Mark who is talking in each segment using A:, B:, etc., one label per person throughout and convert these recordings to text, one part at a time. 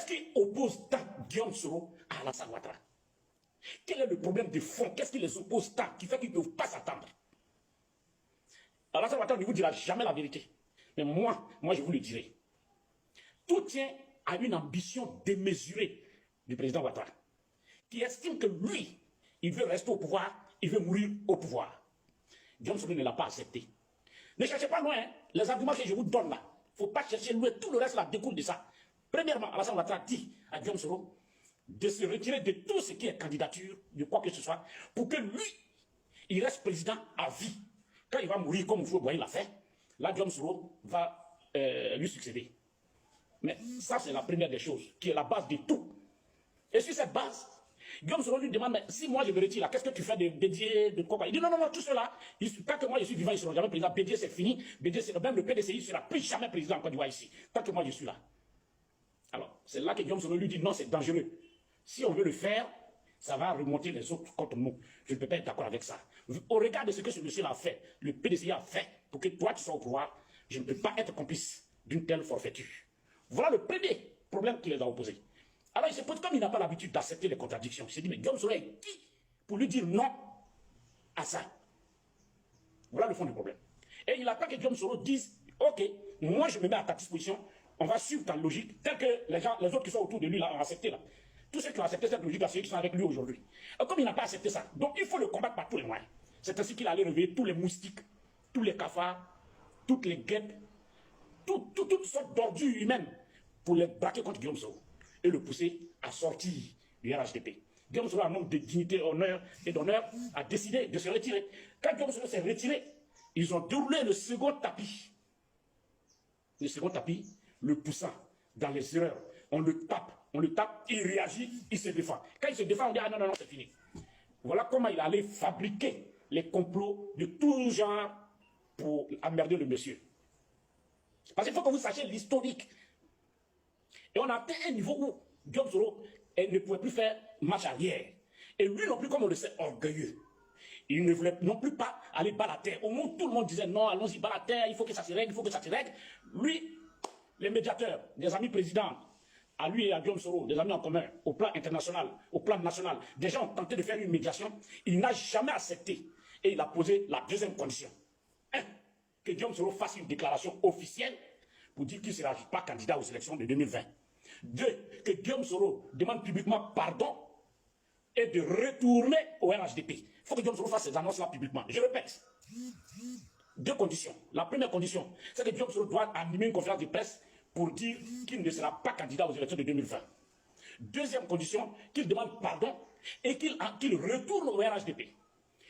A: Qu'est-ce qui oppose tant Guillaume Soro à Alassane Ouattara? Quel est le problème de fond? Qu'est-ce qui les oppose tant qui fait qu'ils ne peuvent pas s'attendre? Alassane Ouattara ne vous dira jamais la vérité. Mais moi, je vous le dirai. Tout tient à une ambition démesurée du président Ouattara, qui estime que lui, il veut rester au pouvoir, il veut mourir au pouvoir. Guillaume Soro ne l'a pas accepté. Ne cherchez pas loin, hein. Les arguments que je vous donne là. Il ne faut pas chercher loin, tout le reste là découle de ça. Premièrement, Alassane Ouattara dit à Guillaume Soro de se retirer de tout ce qui est candidature, de quoi que ce soit, pour que lui, il reste président à vie. Quand il va mourir, comme vous voyez l'a fait, là, Guillaume Soro va lui succéder. Mais ça, c'est la première des choses, qui est la base de tout. Et sur cette base, Guillaume Soro lui demande, mais si moi je me retire là, qu'est-ce que tu fais de Bédié, de quoi? Il dit non, tout cela, tant que moi je suis vivant, ils ne seront jamais président. Bédié, c'est fini. Bédié, même le PDCI ne sera plus jamais président en Côte d'Ivoire ici, tant que moi je suis là. Alors, c'est là que Guillaume Soro lui dit non, c'est dangereux. Si on veut le faire, ça va remonter les autres contre nous. Je ne peux pas être d'accord avec ça. Au regard de ce que ce monsieur a fait, le PDCI a fait, pour que toi tu sois au pouvoir, je ne peux pas être complice d'une telle forfaiture. Voilà le premier problème qui les a opposés. Alors il se pose, comme il n'a pas l'habitude d'accepter les contradictions, il s'est dit, mais Guillaume Soro est qui pour lui dire non à ça? Voilà le fond du problème. Et il attend que Guillaume Soro dise, ok, moi je me mets à ta disposition, on va suivre ta logique, tel que les autres qui sont autour de lui là, ont accepté là. Tous ceux qui ont accepté cette logique, c'est ceux qui sont avec lui aujourd'hui. Comme il n'a pas accepté ça, donc il faut le combattre par tous les moyens. C'est ainsi qu'il allait réveiller tous les moustiques, tous les cafards, toutes les guêpes, toutes sortes d'ordures humaines pour les braquer contre Guillaume Soro et le pousser à sortir du RHDP. Guillaume Soro, un homme de dignité, honneur et d'honneur, a décidé de se retirer. Quand Guillaume Soro s'est retiré, ils ont déroulé le second tapis. Le second tapis, le poussant dans les erreurs. On le tape, il réagit, il se défend. Quand il se défend, on dit ah non, c'est fini. Voilà comment il allait fabriquer les complots de tout genre pour emmerder le monsieur. Parce qu'il faut que vous sachiez l'historique. Et on a atteint un niveau où Guillaume Soro ne pouvait plus faire marche arrière. Et lui non plus, comme on le sait, orgueilleux. Il ne voulait non plus pas aller bas la terre. Au moment où tout le monde disait non, allons-y bas la terre, il faut que ça se règle, il faut que ça se règle. Lui, les médiateurs, des amis présidents, à lui et à Guillaume Soro, des amis en commun, au plan international, au plan national, des gens ont tenté de faire une médiation. Il n'a jamais accepté. Et il a posé la deuxième condition. 1. Que Guillaume Soro fasse une déclaration officielle pour dire qu'il ne sera pas candidat aux élections de 2020. 2. Que Guillaume Soro demande publiquement pardon et de retourner au RHDP. Il faut que Guillaume Soro fasse ces annonces-là publiquement. Je répète. 2 conditions. La première condition, c'est que Guillaume Soro doit animer une conférence de presse pour dire qu'il ne sera pas candidat aux élections de 2020. Deuxième condition, qu'il demande pardon et qu'il retourne au RHDP.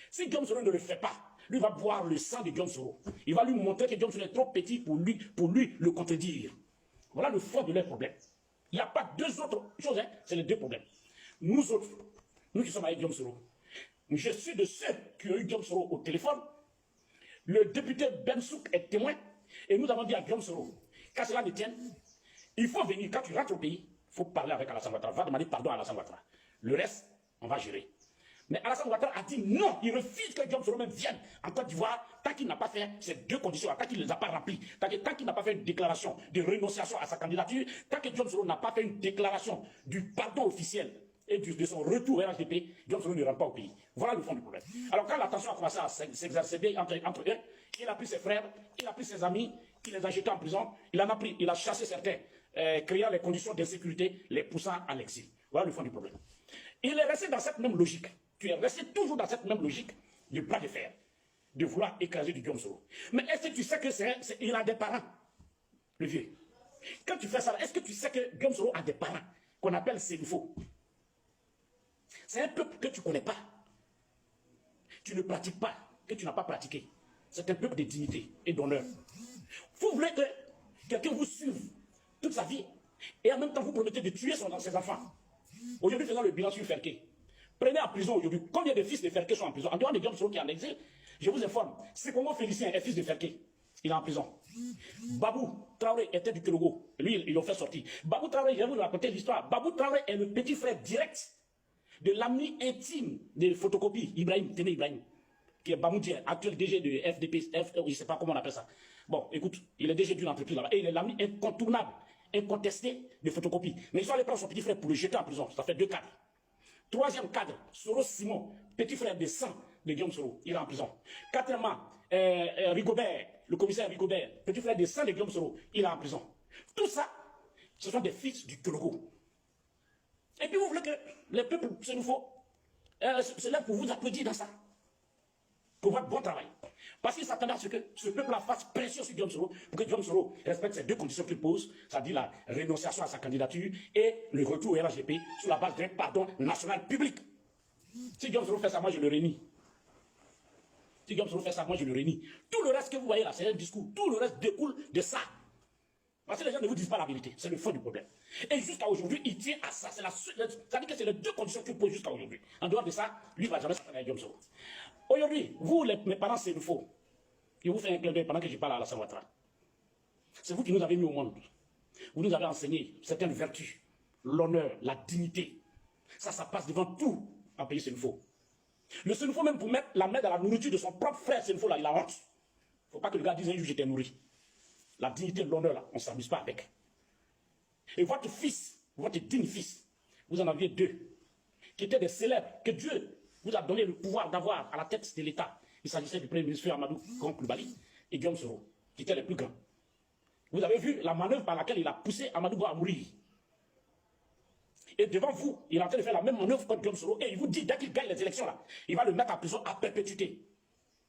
A: Si Guillaume Soro ne le fait pas, lui va boire le sang de Guillaume Soro. Il va lui montrer que Guillaume Soro est trop petit pour lui le contredire. Voilà le fond de leur problème. Il n'y a pas 2 autres choses, hein, c'est les 2 problèmes. Nous autres, nous qui sommes avec Guillaume Soro, je suis de ceux qui ont eu Guillaume Soro au téléphone. Le député Bensouk est témoin. Et nous avons dit à Guillaume Soro, qu'à cela ne tienne, il faut venir, quand tu rentres au pays, il faut parler avec Alassane Ouattara, va demander pardon à Alassane Ouattara. Le reste, on va gérer. Mais Alassane Ouattara a dit non, il refuse que Guillaume Soro même vienne en Côte d'Ivoire tant qu'il n'a pas fait ces 2 conditions, tant qu'il ne les a pas remplies, tant qu'il n'a pas fait une déclaration de renonciation à sa candidature, tant que Guillaume Soro n'a pas fait une déclaration du pardon officiel et de son retour au RHDP, Guillaume Soro ne rentre pas au pays. Voilà le fond du problème. Alors quand la tension a commencé à s'exercer entre eux, il a pris ses frères, il a pris ses amis, il les a jetés en prison, il a chassé certains, créant les conditions d'insécurité, les poussant à l'exil. Voilà le fond du problème. Il est resté dans cette même logique. Tu es resté toujours dans cette même logique du bras de fer, de vouloir écraser du Guillaume Soro. Mais est-ce que tu sais que il a des parents, le vieux? Quand tu fais ça, est-ce que tu sais que Guillaume Soro a des parents qu'on appelle Sénifo? C'est un peuple que tu ne connais pas, tu ne pratiques pas, que tu n'as pas pratiqué. C'est un peuple de dignité et d'honneur. Vous voulez que quelqu'un vous suive toute sa vie et en même temps vous promettez de tuer ses enfants. Aujourd'hui, faisons le bilan sur Ferké. Prenez en prison aujourd'hui combien de fils de Ferké sont en prison. En dehors de Guillaume Soro qui est en exil, je vous informe, c'est comment Félicien est fils de Ferké. Il est en prison. Babou Traoré était du Kélogo. Lui, ils l'ont fait sortir. Babou Traoré, je vais vous raconter l'histoire. Babou Traoré est le petit frère direct de l'ami intime de photocopie, Ibrahim, Téné Ibrahim, qui est Bamoudien, actuel DG de FDP, je ne sais pas comment on appelle ça. Bon, écoute, il est DG d'une entreprise là-bas, et il est l'ami incontournable, incontesté de photocopie. Mais ils sont allés prendre son petit frère pour le jeter en prison. Ça fait 2 cadres. Troisième cadre, Soro Simon, petit frère de sang de Guillaume Soro, il est en prison. Quatrièmement, Rigobert, le commissaire Rigobert, petit frère de sang de Guillaume Soro, il est en prison. Tout ça, ce sont des fils du Kologo. Et puis vous voulez que les peuples se nous faut, c'est là pour vous applaudir dans ça. Pour votre bon travail. Parce qu'ils s'attendaient à ce que ce peuple-là fasse pression sur Guillaume Soro pour que Guillaume Soro respecte ces 2 conditions qu'il pose, c'est-à-dire la rénonciation à sa candidature et le retour au RHDP sur la base d'un pardon national public. Si Guillaume Soro fait ça, moi je le réunis. Si Guillaume Soro fait ça, moi je le réunis. Tout le reste que vous voyez là, c'est un discours. Tout le reste découle de ça. Parce que les gens ne vous disent pas la vérité. C'est le fond du problème. Et jusqu'à aujourd'hui, il tient à ça. Ça dit que c'est les 2 conditions qu'il pose jusqu'à aujourd'hui. En dehors de ça, lui ne va jamais s'attendre à Guillaume Soro. Aujourd'hui, vous, mes parents, c'est le faux. Je vous fais un clin d'œil pendant que je parle à Alassane Ouattara. C'est vous qui nous avez mis au monde. Vous nous avez enseigné certaines vertus, l'honneur, la dignité. Ça passe devant tout en pays Sénoufo. Le Sénoufo, même pour mettre la main dans la nourriture de son propre frère Sénoufo, là, il a honte. Il ne faut pas que le gars dise un jour j'étais nourri. La dignité, l'honneur, là, on ne s'amuse pas avec. Et votre fils, votre digne fils, vous en aviez 2, qui étaient des célèbres, que Dieu vous a donné le pouvoir d'avoir à la tête de l'État. Il s'agissait du premier ministre Amadou Koulibaly et Guillaume Soro, qui étaient les plus grands. Vous avez vu la manœuvre par laquelle il a poussé Amadou à mourir. Et devant vous, il est en train de faire la même manœuvre contre Guillaume Soro et il vous dit, dès qu'il gagne les élections, là, il va le mettre en prison à perpétuité.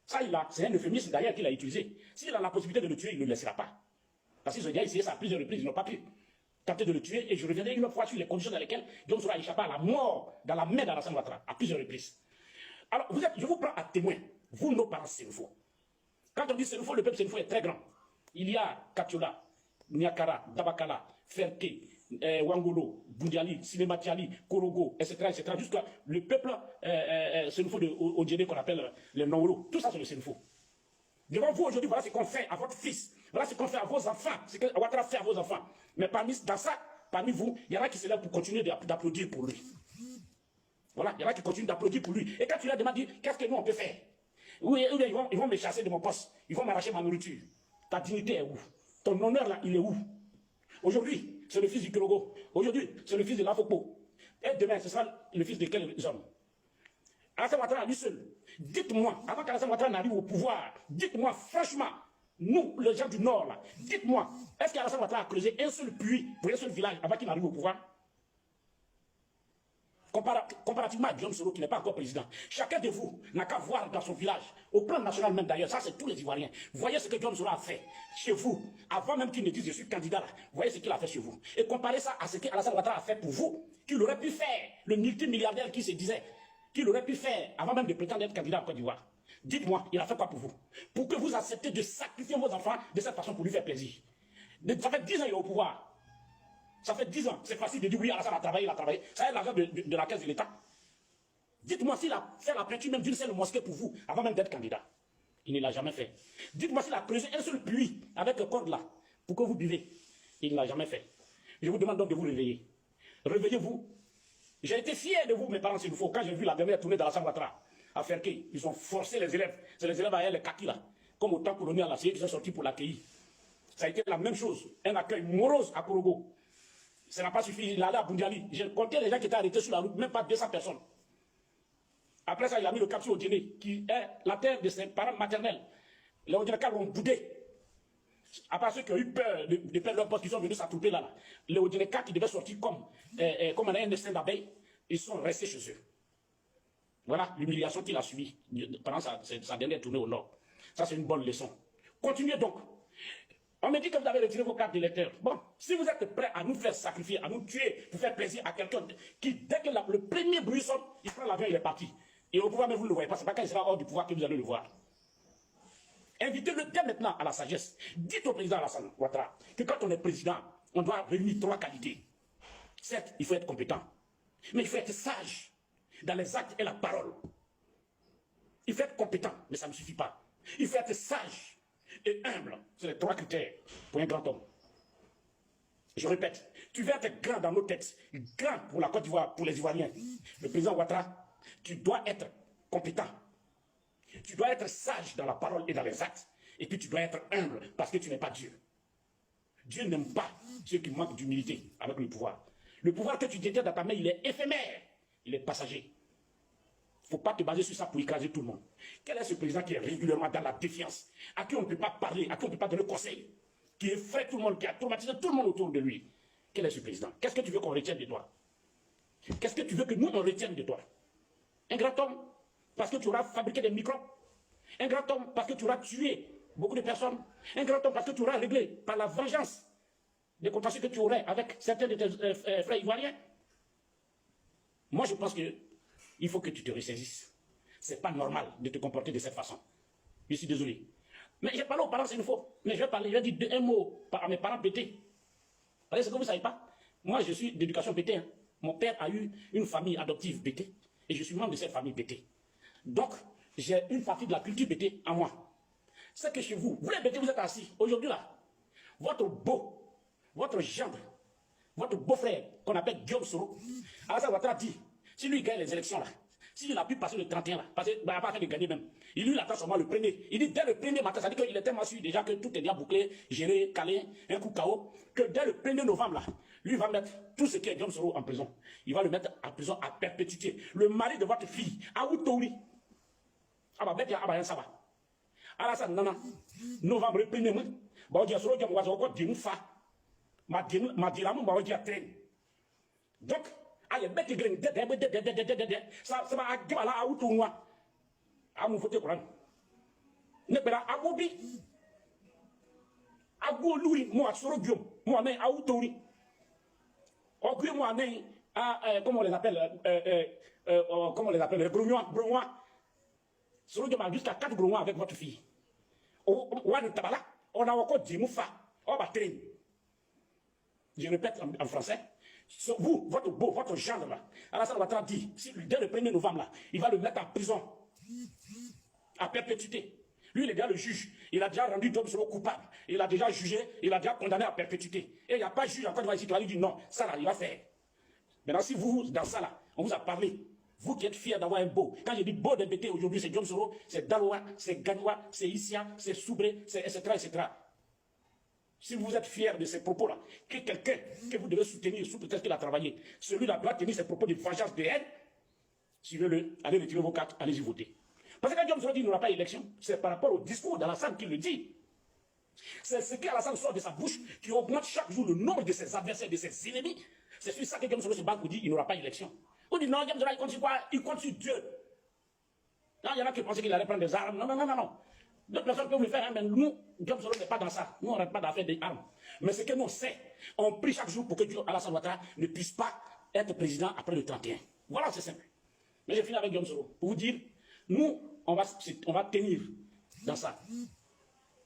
A: Ça, c'est un euphémisme d'ailleurs qu'il a utilisé. S'il a la possibilité de le tuer, il ne le laissera pas. Parce qu'ils ont déjà essayé ça à plusieurs reprises, ils n'ont pas pu tenter de le tuer. Et je reviendrai une autre fois sur les conditions dans lesquelles Guillaume Soro a échappé à la mort dans la main d'Alassane Ouattara, à plusieurs reprises. Alors, je vous prends à témoin, vous, nos parents Sénoufo. Quand on dit Sénoufo, le peuple Sénoufo est très grand. Il y a Katiola, Niakara, Dabakala, Ferke, Wangolo, Bundiali, Sinematiali, Korogo, etc., jusqu'à le peuple Sénoufo de Odjene qu'on appelle les Nongolo. Tout ça, c'est le Sénoufo. Devant vous, aujourd'hui, voilà ce qu'on fait à votre fils. Voilà ce qu'on fait à vos enfants. Ce que Ouattara fait à vos enfants. Mais dans ça, parmi vous, il y en a qui se lèvent pour continuer d'applaudir pour lui. Voilà, il y en a qui continuent d'applaudir pour lui. Et quand tu leur demandes, qu'est-ce que nous on peut faire? Oui, ils vont me chasser de mon poste. Ils vont m'arracher ma nourriture. Ta dignité est où? Ton honneur là, il est où? Aujourd'hui, c'est le fils du Kirogo. Aujourd'hui, c'est le fils de l'Afokpo. Et demain, ce sera le fils de quel homme? Alassane Ouattara lui seul. Dites-moi, avant qu'Alassane Ouattara n'arrive au pouvoir, dites-moi franchement, nous, les gens du Nord là, dites-moi, est-ce qu'Alassane Ouattara a creusé un seul puits pour un seul village avant qu'il n'arrive au pouvoir? Comparativement à Guillaume Soro qui n'est pas encore président, chacun de vous n'a qu'à voir dans son village, au plan national même d'ailleurs, ça c'est tous les Ivoiriens. Voyez ce que Guillaume Soro a fait chez vous, avant même qu'il ne dise je suis candidat là. Voyez ce qu'il a fait chez vous. Et comparez ça à ce qu'Alassane Ouattara a fait pour vous, qu'il aurait pu faire, le multimilliardaire qui se disait, qu'il aurait pu faire avant même de prétendre être candidat en Côte d'Ivoire. Dites-moi, il a fait quoi pour vous? Pour que vous acceptez de sacrifier vos enfants de cette façon pour lui faire plaisir. Ça fait 10 ans qu'il est au pouvoir. Ça fait 10 ans. C'est facile de dire oui, Alassane a travaillé, il a travaillé. Ça est l'argent de la caisse de l'État. Dites-moi s'il a fait la peinture même d'une seule mosquée pour vous, avant même d'être candidat. Il ne l'a jamais fait. Dites-moi s'il a creusé un seul puits avec le corde là, pour que vous buvez. Il ne l'a jamais fait. Je vous demande donc de vous réveiller. Réveillez-vous. J'ai été fier de vous, mes parents, s'il vous faut, quand j'ai vu la dernière tournée d'Alassane Ouattara à Ferké. Ils ont forcé les élèves. C'est les élèves à les kakis là. Comme au temps colonial, là, c'est eux qui sont sortis pour l'accueillir. Ça a été la même chose. Un accueil morose à Korogo. Ça n'a pas suffi. Il allait à Bundiali. J'ai compté les gens qui étaient arrêtés sur la route, même pas 200 personnes. Après ça, il a mis le cap sur Odjene, qui est la terre de ses parents maternels. Les Odjenekars l'ont boudé. À part ceux qui ont eu peur de perdre leur poste, qui sont venus s'attrouper là. Les Odjenekars qui devaient sortir comme un destin d'abeille, ils sont restés chez eux. Voilà l'humiliation qu'il a subie pendant sa dernière tournée au Nord. Ça, c'est une bonne leçon. Continuez donc. On me dit que vous avez retiré vos cartes d'électeurs. Bon, si vous êtes prêts à nous faire sacrifier, à nous tuer, pour faire plaisir à quelqu'un qui, dès que le premier bruit sonne, il prend l'avion et il est parti. Et au pouvoir, mais vous ne le voyez pas. Ce n'est pas quand il sera hors du pouvoir que vous allez le voir. Invitez-le dès maintenant à la sagesse. Dites au président Alassane Ouattara que quand on est président, on doit réunir 3 qualités. Certes, il faut être compétent, mais il faut être sage dans les actes et la parole. Il faut être compétent, mais ça ne suffit pas. Il faut être sage et humble. C'est les 3 critères pour un grand homme. Je répète, tu veux être grand dans nos têtes, grand pour la Côte d'Ivoire, pour les Ivoiriens. Le président Ouattara, tu dois être compétent. Tu dois être sage dans la parole et dans les actes. Et puis tu dois être humble parce que tu n'es pas Dieu. Dieu n'aime pas ceux qui manquent d'humilité avec le pouvoir. Le pouvoir que tu détiens dans ta main, il est éphémère, il est passager. Il ne faut pas te baser sur ça pour écraser tout le monde. Quel est ce président qui est régulièrement dans la défiance, à qui on ne peut pas parler, à qui on ne peut pas donner conseil, qui effraie tout le monde, qui a traumatisé tout le monde autour de lui? Quel est ce président? Qu'est-ce que tu veux qu'on retienne de toi? Qu'est-ce que tu veux que nous, on retienne de toi? Un grand homme, parce que tu auras fabriqué des microbes. Un grand homme, parce que tu auras tué beaucoup de personnes. Un grand homme, parce que tu auras réglé par la vengeance des contentieux que tu aurais avec certains de tes frères ivoiriens. Moi, je pense qu'il faut que tu te ressaisisses. Ce n'est pas normal de te comporter de cette façon. Je suis désolé. Mais j'ai parlé aux parents une fois. Mais je vais dire un mot à mes parents pétés. Parce que ce que vous ne savez pas, moi, je suis d'éducation pétée. Hein. Mon père a eu une famille adoptive pétée. Et je suis membre de cette famille pétée. Donc, j'ai une partie de la culture pétée en moi. C'est que chez vous, vous les pétés, vous êtes assis. Aujourd'hui, là, votre gendre, votre beau-frère, qu'on appelle Guillaume Soro, Alassane Ouattara dit, si lui gagne les élections, là, s'il a pu passer le 31, là, parce qu'il n'a pas fait de gagner même, il lui attend seulement le premier. Il dit dès le premier matin, ça veut dire qu'il est tellement sûr déjà que tout est déjà bouclé, géré, calé, un coup KO, que dès le 1er novembre, là, lui va mettre tout ce qui est Guillaume Soro en prison. Il va le mettre en prison à perpétuité. Le mari de votre fille, Aoutouri, ça va. Alassane, non, novembre, le 1er mois, bon, il y a Soro, il y a encore des moufa. Ma dilamu, ma dit à traîner. Donc, allez, bête ça va à la Aoutoura. À mon fauteuil Coran. Ne pas à Gobi. À Golouri, moi, Soro Guillaume, moi, mais Aoutouri. Au moi, comment on les appelle, les Grounois. Soro Guillaume a jusqu'à 4 Grounois avec votre fille. On a encore 10 moufa. On va traîner. Je répète en français. Vous, votre gendre là, Alassane Ouattara dit, dès le 1er novembre là, il va le mettre en prison. À perpétuité. Lui, il est déjà le juge. Il a déjà rendu Guillaume Soro coupable. Il a déjà jugé, il a déjà condamné à perpétuité. Et il n'y a pas de juge encore ici qui va lui dire non, ça là, il va faire. Maintenant, si vous, dans ça là, on vous a parlé, vous qui êtes fiers d'avoir un beau. Quand je dis beau d'embêter aujourd'hui, c'est Guillaume Soro, c'est Daloa, c'est Ganoua, c'est Issia, c'est Soubré, etc., etc. Si vous êtes fiers de ces propos-là, que quelqu'un que vous devez soutenir sous prétexte qu'il a travaillé, celui-là doit tenir ses propos de vengeance de haine, suivez-le, allez retirer vos cartes, allez-y voter. Parce que quand Guillaume Soro dit qu'il n'y aura pas d'élection, c'est par rapport au discours d'Alassane qu'il le dit. C'est ce qu'Alassane sort de sa bouche qui augmente chaque jour le nombre de ses adversaires, de ses ennemis. C'est sur ça que Guillaume Soro se bat pour dire qu'il n'y aura pas d'élection. On dit non, Guillaume Soro, il compte sur quoi? Il compte sur Dieu. Non, il y en a qui pensaient qu'il allait prendre des armes. Non. D'autres personnes peuvent le faire, hein, mais nous, Guillaume Soro n'est pas dans ça. Nous, on n'arrête pas d'affaire des armes. Mais ce que nous, on sait, on prie chaque jour pour que Alassane Ouattara ne puisse pas être président après le 31. Voilà, c'est simple. Mais je finis avec Guillaume Soro pour vous dire, nous, on va tenir dans ça.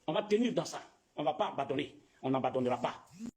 A: On va tenir dans ça. On ne va pas abandonner. On n'abandonnera pas.